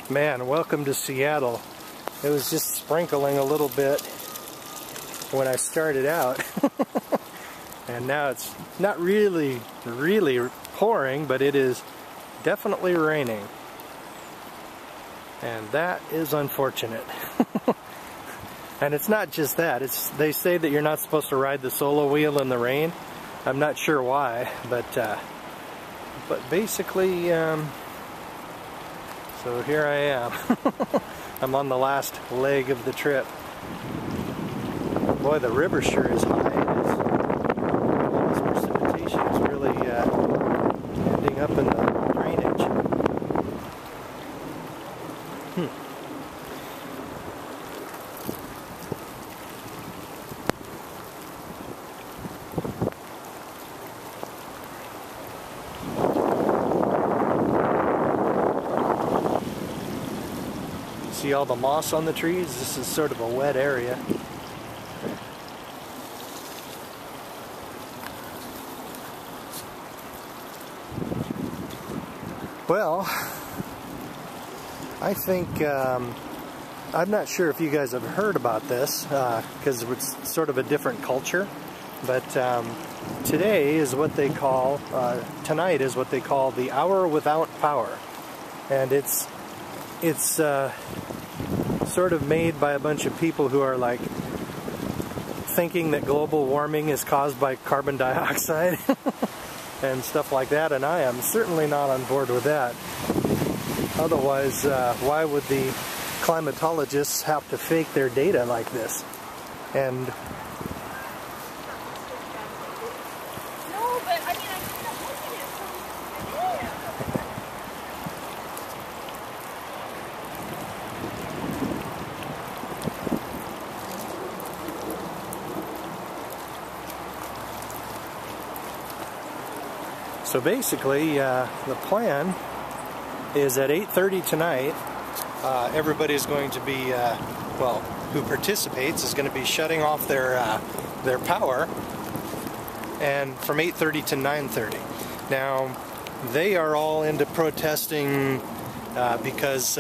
Man, welcome to Seattle. It was just sprinkling a little bit when I started out. And now it's not really pouring, but it is definitely raining. And that is unfortunate. And it's not just that. They say that you're not supposed to ride the solo wheel in the rain. I'm not sure why, but basically, so here I am. I'm on the last leg of the trip. Boy, the river sure is high. All this precipitation is really ending up in the drainage. See all the moss on the trees? This is sort of a wet area. Well, I think, I'm not sure if you guys have heard about this, because it's sort of a different culture, but today is what they call, tonight is what they call the hour without power. And it's sort of made by a bunch of people who are like thinking that global warming is caused by carbon dioxide and stuff like that, and I am certainly not on board with that. Otherwise, why would the climatologists have to fake their data like this? And so basically, the plan is at 8:30 tonight, everybody's going to be, well, who participates is going to be shutting off their power, and from 8:30 to 9:30. Now, they are all into protesting because,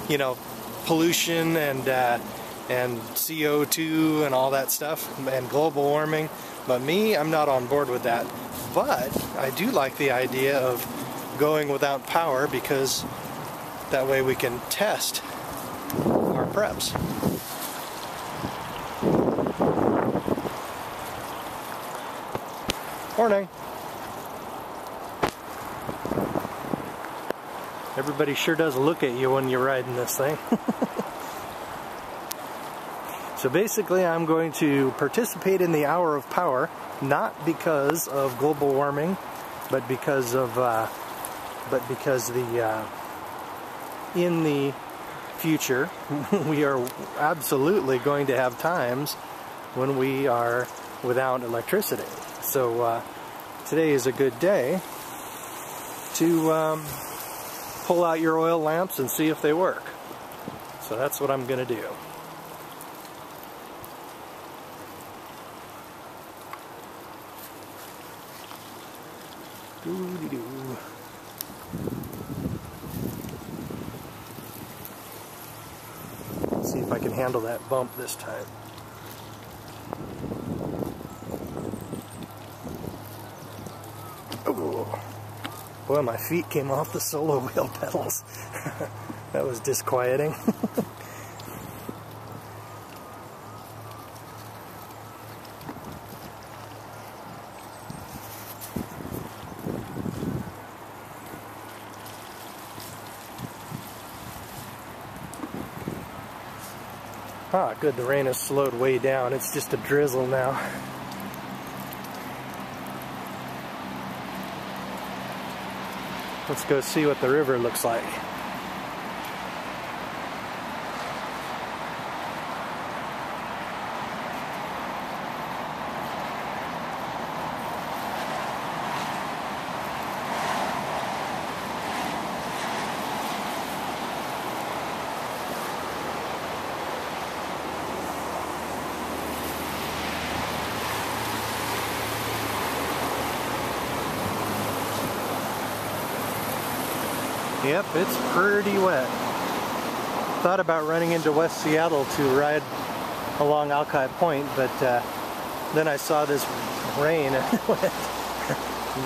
you know, pollution and CO2 and all that stuff, and global warming. But me, I'm not on board with that. But I do like the idea of going without power, because that way we can test our preps. Morning. Everybody sure does look at you when you're riding this thing. So basically, I'm going to participate in the hour of power, not because of global warming, but because of in the future we are absolutely going to have times when we are without electricity. So today is a good day to pull out your oil lamps and see if they work. So that's what I'm going to do. Doo-dee-doo. Let's see if I can handle that bump this time. Oh, boy, my feet came off the solo wheel pedals. That was disquieting. Ah, good, the rain has slowed way down. It's just a drizzle now. Let's go see what the river looks like. Yep, it's pretty wet. Thought about running into West Seattle to ride along Alki Point, but then I saw this rain and went,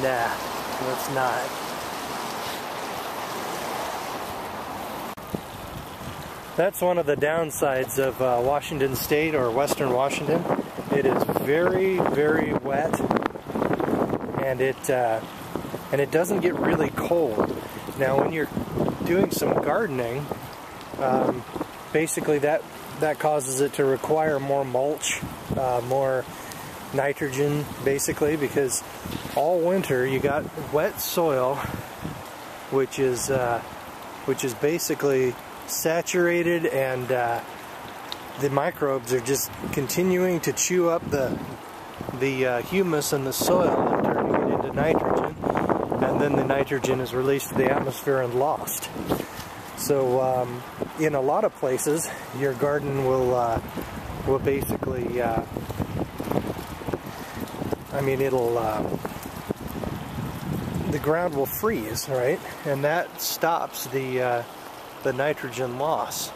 nah, let's not. That's one of the downsides of Washington State or Western Washington. It is very, very wet, and it doesn't get really cold. Now, when you're doing some gardening, basically that causes it to require more mulch, more nitrogen, basically, because all winter you got wet soil, which is basically saturated, and the microbes are just continuing to chew up the humus in the soil and turning it into nitrogen. And then the nitrogen is released to the atmosphere and lost. So in a lot of places, your garden will basically, I mean, it'll, the ground will freeze, right? And that stops the nitrogen loss.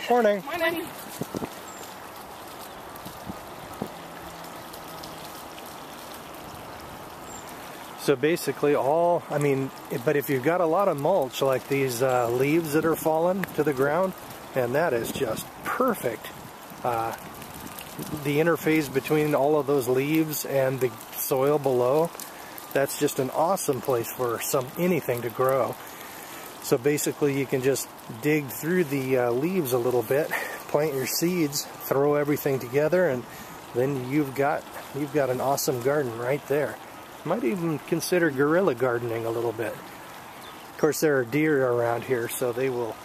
Morning. Morning. So basically but if you've got a lot of mulch, like these leaves that are falling to the ground, and that is just perfect. The interface between all of those leaves and the soil below, that's just an awesome place for anything to grow. So basically you can just dig through the leaves a little bit, plant your seeds, throw everything together, and then you've got an awesome garden right there. Might even consider guerrilla gardening a little bit. Of course, there are deer around here, so they will,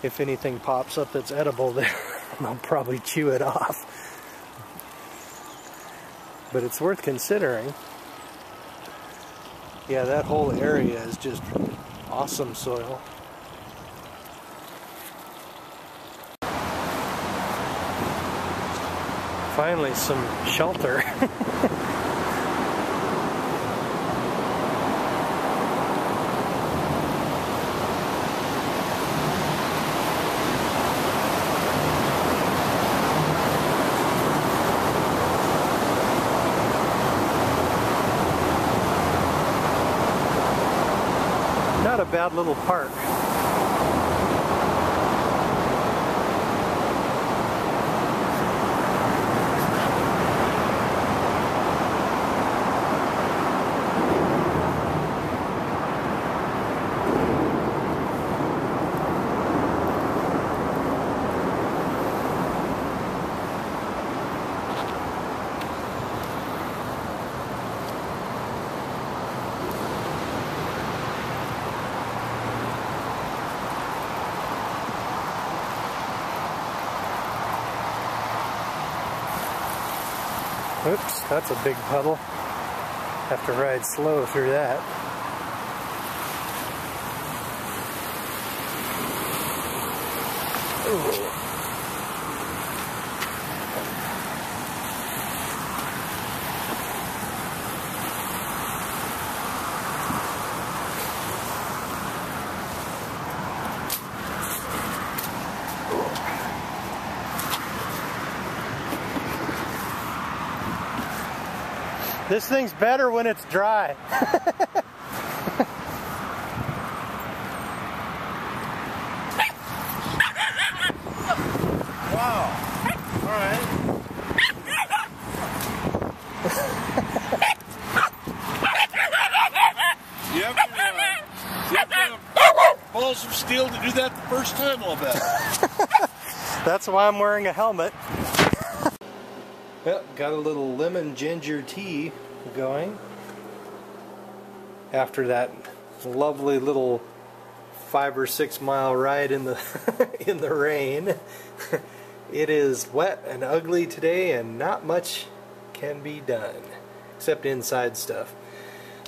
if anything pops up that's edible, they'll probably chew it off. But it's worth considering. Yeah, that whole area is just awesome soil. Finally, some shelter. Not a bad little park. Oops, that's a big puddle. Have to ride slow through that. Ooh. This thing's better when it's dry. Wow. All right. able to do that the first time, I'll bet. That's why I'm wearing a helmet. Well, got a little lemon ginger tea going after that lovely little 5 or 6 mile ride in the in the rain. It is wet and ugly today, and not much can be done except inside stuff.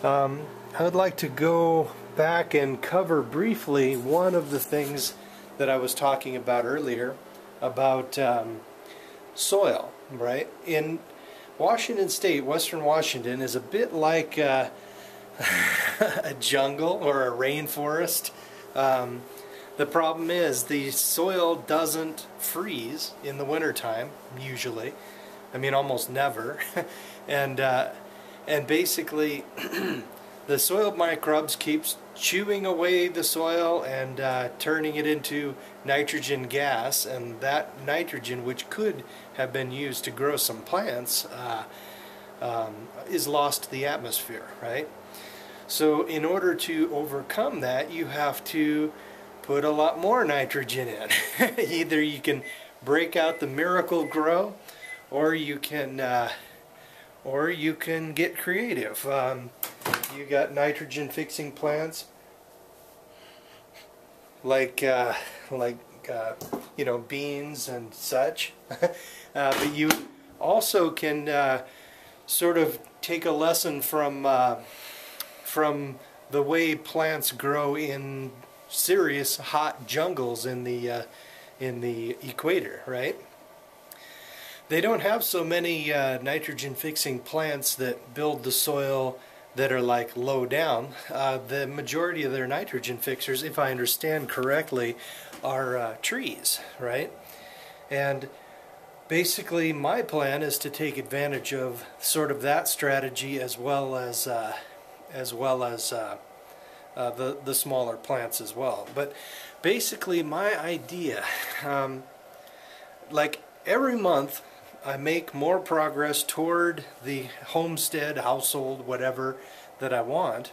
I would like to go back and cover briefly one of the things that I was talking about earlier about soil, right? In Washington State, Western Washington is a bit like a jungle or a rainforest. The problem is the soil doesn't freeze in the wintertime, usually. I mean, almost never. And basically the soil microbes keeps chewing away the soil and turning it into nitrogen gas, and that nitrogen, which could have been used to grow some plants, is lost to the atmosphere, right? So in order to overcome that, you have to put a lot more nitrogen in. Either you can break out the miracle grow, or you can get creative. You got nitrogen fixing plants like you know, beans and such. But you also can sort of take a lesson from the way plants grow in serious hot jungles in the equator, right? They don't have so many nitrogen fixing plants that build the soil that are like low down. The majority of their nitrogen fixers, if I understand correctly, are trees, right? And basically my plan is to take advantage of sort of that strategy as well as the smaller plants as well. But basically my idea, like every month I make more progress toward the homestead, household, whatever that I want.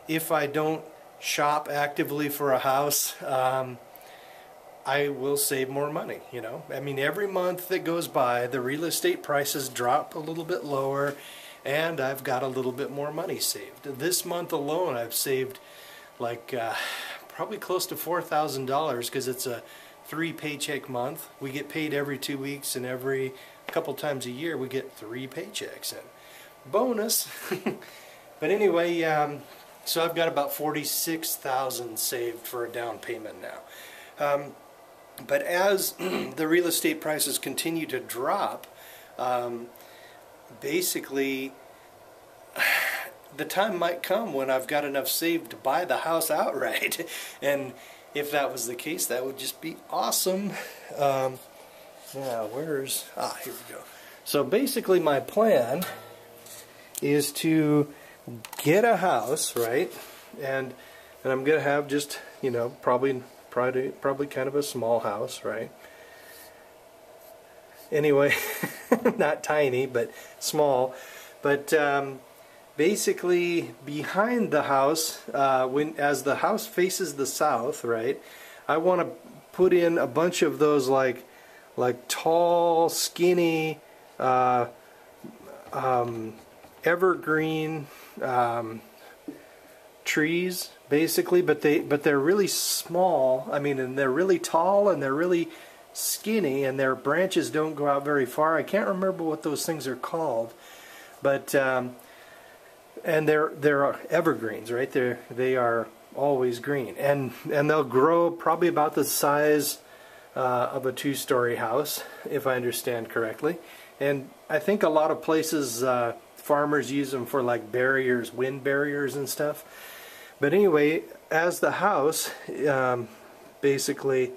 If I don't shop actively for a house, I will save more money, you know. I mean, every month that goes by, the real estate prices drop a little bit lower, and I've got a little bit more money saved. This month alone, I've saved like probably close to $4,000 because it's a 3 paycheck month. We get paid every 2 weeks, and every couple times a year we get 3 paychecks in. Bonus! But anyway, so I've got about $46,000 saved for a down payment now. But as the real estate prices continue to drop, basically the time might come when I've got enough saved to buy the house outright. And if that was the case, that would just be awesome. Now, here we go. So basically my plan is to get a house, right? And I'm going to have just, you know, probably kind of a small house, right? Anyway, not tiny, but small. But basically, behind the house, as the house faces the south, right, I want to put in a bunch of those like tall, skinny, evergreen trees, basically, but they're really small. I mean, and they're really tall, and they're really skinny, and their branches don't go out very far. I can't remember what those things are called, but and they're evergreens, right? They are always green, and they'll grow probably about the size of a 2-story house, if I understand correctly. And I think a lot of places farmers use them for like barriers, wind barriers and stuff. But anyway, as the house basically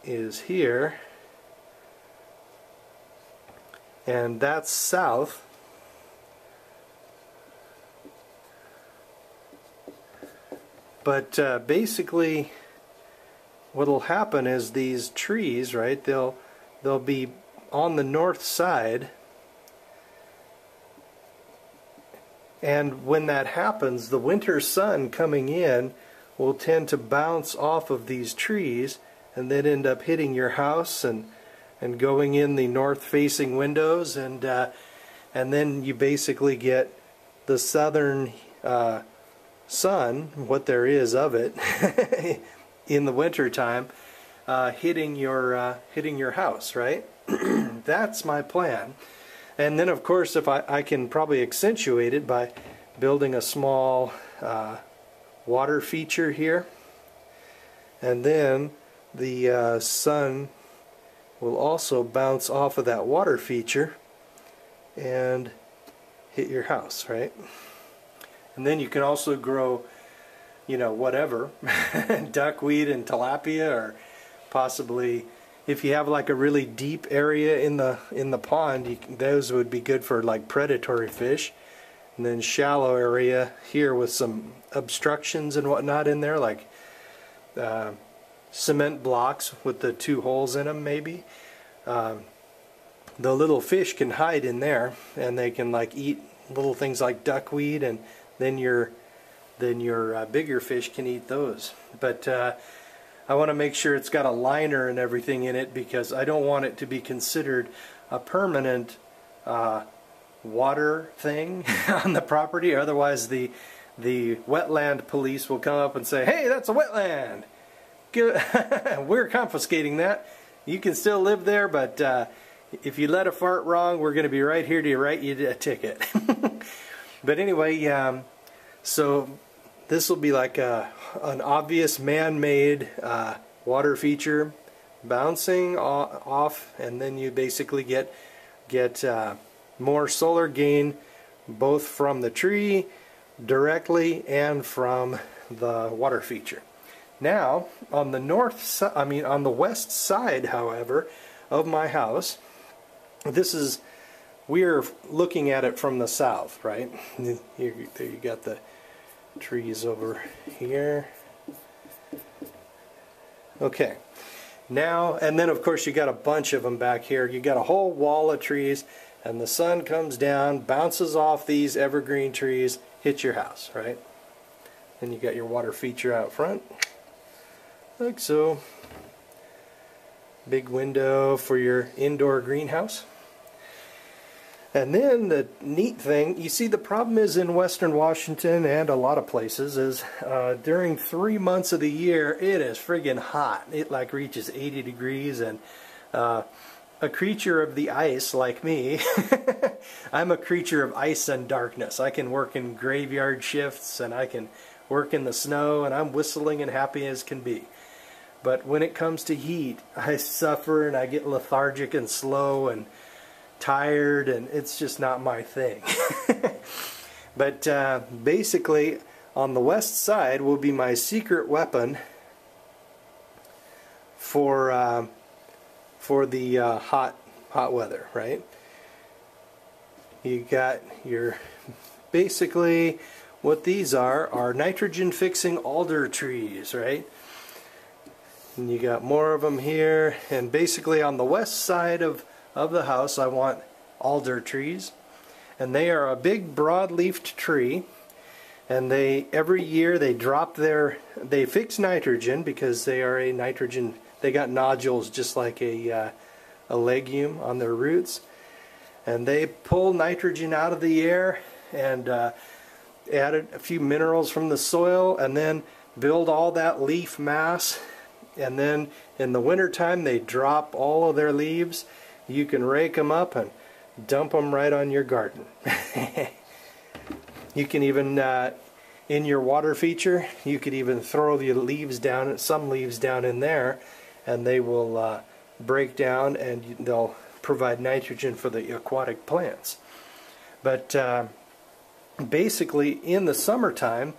is here, and that's south, but basically what'll happen is these trees, right, they'll be on the north side, and when that happens, the winter sun coming in will tend to bounce off of these trees and then end up hitting your house and going in the north-facing windows, and then you basically get the southern sun, what there is of it, in the winter time, hitting your house, right? That's my plan. And then, of course, if I can probably accentuate it by building a small water feature here, and then the sun will also bounce off of that water feature and hit your house, right? And then you can also grow, you know, whatever, duckweed and tilapia, or possibly, if you have like a really deep area in the pond, those would be good for like predatory fish. And then shallow area here with some obstructions and whatnot in there, like cement blocks with the 2 holes in them, maybe. The little fish can hide in there, and they can like eat little things like duckweed, and then your bigger fish can eat those. But I want to make sure it's got a liner and everything in it, because I don't want it to be considered a permanent water thing on the property. Otherwise the wetland police will come up and say, hey, that's a wetland. We're confiscating that. You can still live there, but if you let a fart wrong, we're going to be right here to write you a ticket. But anyway, so this will be like an obvious man-made water feature bouncing off, and then you basically get more solar gain both from the tree directly and from the water feature. Now, on the on the west side, however, of my house, we're looking at it from the south, right? There you got the trees over here. Okay. Now, and then of course you got a bunch of them back here. You got a whole wall of trees, and the sun comes down, bounces off these evergreen trees, hits your house, right? Then you got your water feature out front, like so. Big window for your indoor greenhouse. And then the neat thing, you see, the problem is in Western Washington and a lot of places is during 3 months of the year it is friggin' hot. It like reaches 80 degrees, and a creature of the ice like me, I'm a creature of ice and darkness. I can work in graveyard shifts, and I can work in the snow, and I'm whistling and happy as can be. But when it comes to heat, I suffer, and I get lethargic and slow and tired, and it's just not my thing. But basically on the west side will be my secret weapon for the hot weather, right? You got your, basically what these are nitrogen fixing alder trees, right? And you got more of them here, and basically on the west side of the house I want alder trees, and they are a big broad-leafed tree, and every year they fix nitrogen because they are a nitrogen, they got nodules just like a legume on their roots, and they pull nitrogen out of the air and add a few minerals from the soil, and then build all that leaf mass, and then in the wintertime they drop all of their leaves. You can rake them up and dump them right on your garden. You can even, in your water feature, you could even throw the leaves down, some leaves down in there, and they will break down, and they'll provide nitrogen for the aquatic plants. But basically in the summertime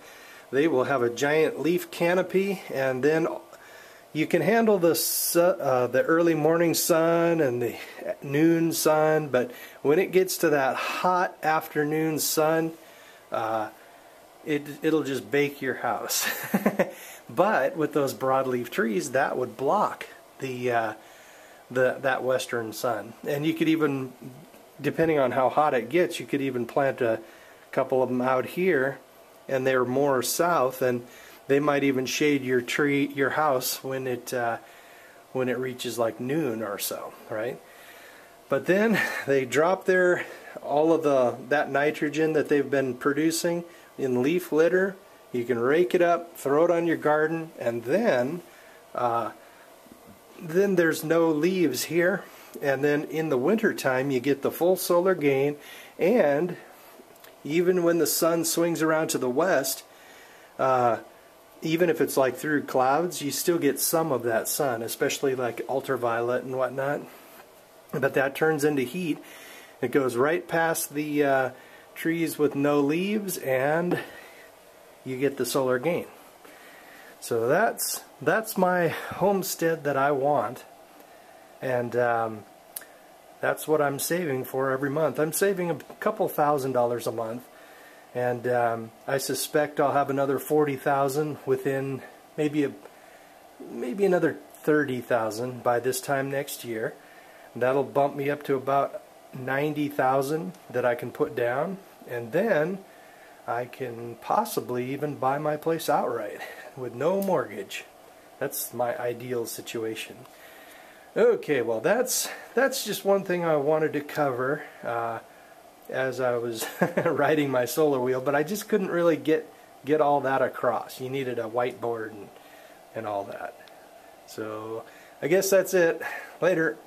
they will have a giant leaf canopy, and then you can handle the early morning sun and the noon sun, but when it gets to that hot afternoon sun, it'll just bake your house. But with those broadleaf trees, that would block that western sun. And you could even, depending on how hot it gets, you could even plant a couple of them out here, and they're more south, and they might even shade your house when it reaches like noon or so, right? But then they drop all of that nitrogen that they've been producing in leaf litter. You can rake it up, throw it on your garden, and then there's no leaves here. And then in the winter time you get the full solar gain, and even when the sun swings around to the west, even if it's like through clouds, you still get some of that sun, especially like ultraviolet and whatnot. But that turns into heat. It goes right past the trees with no leaves, and you get the solar gain. So that's my homestead that I want, and that's what I'm saving for every month. I'm saving a couple $1,000s a month, and I suspect I'll have another 40,000 within maybe another 30,000 by this time next year. That'll bump me up to about 90,000 that I can put down, and then I can possibly even buy my place outright with no mortgage. That's my ideal situation. Okay, well that's just one thing I wanted to cover as I was riding my solar wheel, but I just couldn't really get all that across. You needed a whiteboard and all that. So I guess that's it. Later.